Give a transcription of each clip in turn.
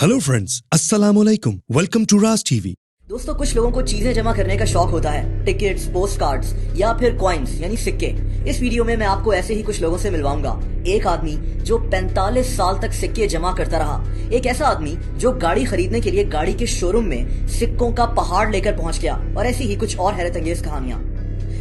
Hello friends, अस्सलाम वालेकुम। Welcome to Raj TV. दोस्तों, कुछ लोगों को चीजें जमा करने का शौक होता है, टिकट्स, पोस्ट कार्ड्स या फिर कॉइन्स यानी सिक्के। इस वीडियो में मैं आपको ऐसे ही कुछ लोगों से मिलवाऊंगा। एक आदमी जो 45 साल तक सिक्के जमा करता रहा, एक ऐसा आदमी जो गाड़ी खरीदने के लिए गाड़ी के शोरूम में सिक्कों का पहाड़ लेकर पहुंच गया, और ऐसी ही कुछ और हैरत अंगेज कहानियां।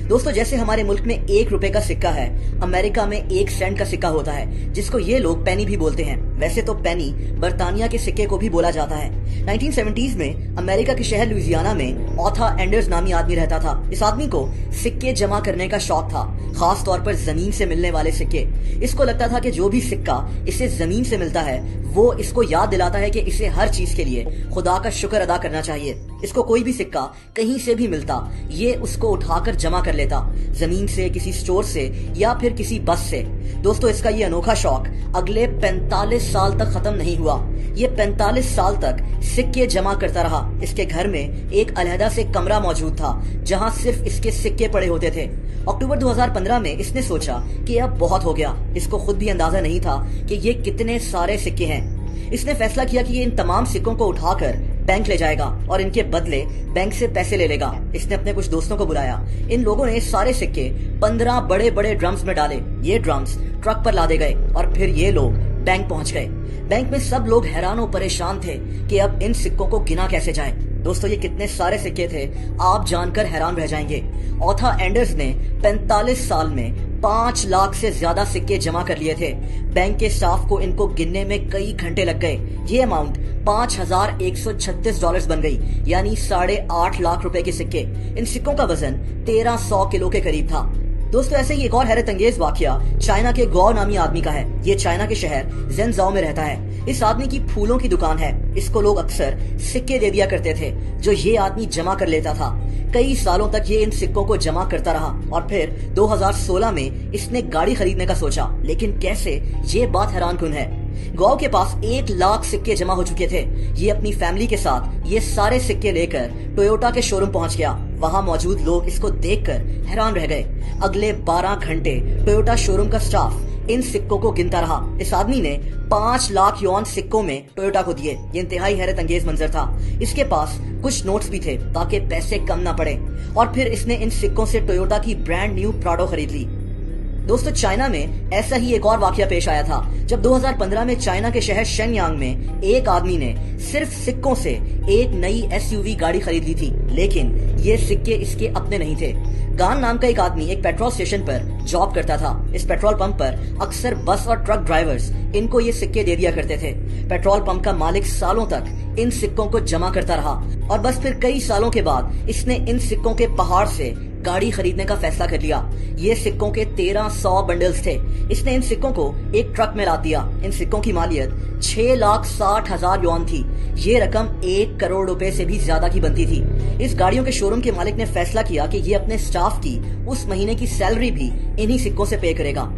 दोस्तों, जैसे हमारे मुल्क में 1 रुपए का सिक्का है, अमेरिका में 1 सेंट का सिक्का होता है, जिसको ये लोग पेनी भी बोलते हैं। वैसे तो पेनी बर्तानिया के सिक्के को भी बोला जाता है। 1970s में अमेरिका के शहर लुइसियाना में ऑथा एंडर्स नामी आदमी रहता था। इस आदमी को सिक्के जमा करने का शौक था, खास तौर पर जमीन से मिलने वाले सिक्के। इसको लगता था कि जो भी सिक्का इसे जमीन से मिलता है, वो इसको याद दिलाता है कि इसे हर चीज के लिए खुदा का शुक्र अदा करना चाहिए। इसको कोई भी सिक्का कहीं से भी मिलता, ये उसको उठाकर जमा कर लेता, जमीन से, किसी स्टोर से या फिर किसी बस से। दोस्तों, इसका ये अनोखा शौक अगले 45 साल तक खत्म नहीं हुआ। ये 45 साल तक सिक्के जमा करता रहा। इसके घर में एक अलहदा से कमरा मौजूद था, जहां सिर्फ इसके सिक्के पड़े होते थे। अक्टूबर 2015 में इसने सोचा कि अब बहुत हो गया। इसको खुद भी अंदाजा नहीं था कि ये कितने सारे सिक्के हैं। इसने फैसला किया कि ये इन तमाम सिक्कों को उठाकर बैंक ले जाएगा और इनके बदले बैंक से पैसे ले लेगा। इसने अपने कुछ दोस्तों को बुलाया। इन लोगों ने सारे सिक्के 15 बड़े बड़े ड्रम्स में डाले। ये ड्रम्स ट्रक पर लादे गए और फिर ये लोग बैंक पहुंच गए। बैंक में सब लोग हैरान और परेशान थे कि अब इन सिक्कों को गिना कैसे जाए। दोस्तों, ये कितने सारे सिक्के थे, आप जानकर हैरान रह जाएंगे। ऑथा एंडर्स ने 45 साल में 5 लाख से ज्यादा सिक्के जमा कर लिए थे। बैंक के स्टाफ को इनको गिनने में कई घंटे लग गए। ये अमाउंट $5,136 बन गई, यानी 8.5 लाख रुपए के सिक्के। इन सिक्कों का वजन 1300 किलो के करीब था। दोस्तों, ऐसे ही एक और हैरत अंगेज वाकया चाइना के गौ नामी आदमी का है। ये चाइना के शहर ज़ेनज़ाओ में रहता है। इस आदमी की फूलों की दुकान है। इसको लोग अक्सर सिक्के दे दिया करते थे, जो ये आदमी जमा कर लेता था। कई सालों तक ये इन सिक्कों को जमा करता रहा और फिर 2016 में इसने गाड़ी खरीदने का सोचा। लेकिन कैसे, ये बात हैरानकुन है। गौ के पास 1 लाख सिक्के जमा हो चुके थे। ये अपनी फैमिली के साथ ये सारे सिक्के लेकर टोयोटा के शोरूम पहुंच गया। वहां मौजूद लोग इसको देखकर हैरान रह गए। अगले 12 घंटे टोयोटा शोरूम का स्टाफ इन सिक्कों को गिनता रहा। इस आदमी ने 5 लाख युआन सिक्कों में टोयोटा को दिए। ये इंतहाई हैरत अंगेज मंजर था। इसके पास कुछ नोट्स भी थे ताकि पैसे कम ना पड़े, और फिर इसने इन सिक्कों से टोयोटा की ब्रांड न्यू प्राडो खरीद ली। दोस्तों, चाइना में ऐसा ही एक और वाकया पेश आया था, जब 2015 में चाइना के शहर शेनयांग में एक आदमी ने सिर्फ सिक्कों से एक नई एसयूवी गाड़ी खरीद ली थी। लेकिन ये सिक्के इसके अपने नहीं थे। गान नाम का एक आदमी एक पेट्रोल स्टेशन पर जॉब करता था। इस पेट्रोल पंप पर अक्सर बस और ट्रक ड्राइवर्स इनको ये सिक्के दे दिया करते थे। पेट्रोल पंप का मालिक सालों तक इन सिक्कों को जमा करता रहा, और बस फिर कई सालों के बाद इसने इन सिक्कों के पहाड़ से गाड़ी खरीदने का फैसला कर लिया। ये सिक्कों के 1300 बंडल्स थे। इसने इन सिक्कों को एक ट्रक में लाद दिया। इन सिक्कों की मालियत 6,60,000 युआन थी। ये रकम 1 करोड़ रुपए से भी ज्यादा की बनती थी। इस गाड़ियों के शोरूम के मालिक ने फैसला किया कि ये अपने स्टाफ की उस महीने की सैलरी भी इन्हीं सिक्कों से पे करेगा।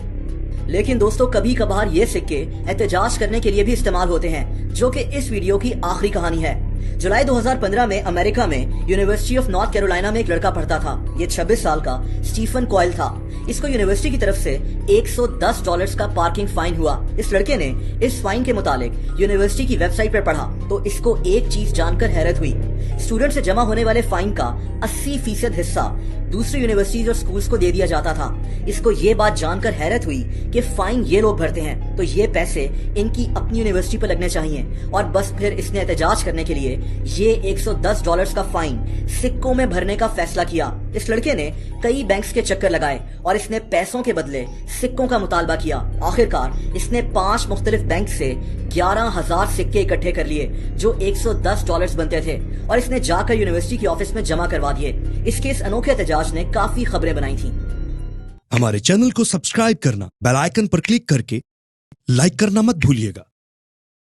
लेकिन दोस्तों, कभी कभार ये सिक्के एहतजाज करने के लिए भी इस्तेमाल होते हैं, जो कि इस वीडियो की आखिरी कहानी है। जुलाई 2015 में अमेरिका में यूनिवर्सिटी ऑफ नॉर्थ कैरोलिना में एक लड़का पढ़ता था। ये 26 साल का स्टीफन कॉयल था। इसको यूनिवर्सिटी की तरफ से $110 का पार्किंग फाइन हुआ। इस लड़के ने इस फाइन के मुतालिक यूनिवर्सिटी की वेबसाइट पर पढ़ा तो इसको एक चीज जानकर हैरत हुई। स्टूडेंट से जमा होने वाले फाइन का 80% हिस्सा दूसरी यूनिवर्सिटीज और स्कूल्स को दे दिया जाता था। इसको ये बात जानकर हैरत हुई कि फाइन ये लोग भरते हैं, तो ये पैसे इनकी अपनी यूनिवर्सिटी पर लगने चाहिए। और बस फिर इसने एहतजाज करने के लिए ये $110 का फाइन सिक्कों में भरने का फैसला किया। इस लड़के ने कई बैंक्स के चक्कर लगाए और इसने पैसों के बदले सिक्कों का मुतालबा किया। आखिरकार इसने 5 मुख्तलिफ बैंक से 11,000 सिक्के इकट्ठे कर लिए, जो $110 बनते थे, और इसने जाकर यूनिवर्सिटी के ऑफिस में जमा करवा दिए। इसके इस अनोखे एहतजाज ने काफी खबरें बनाई थी। हमारे चैनल को सब्सक्राइब करना, बेल आइकन पर क्लिक करके लाइक करना मत भूलिएगा।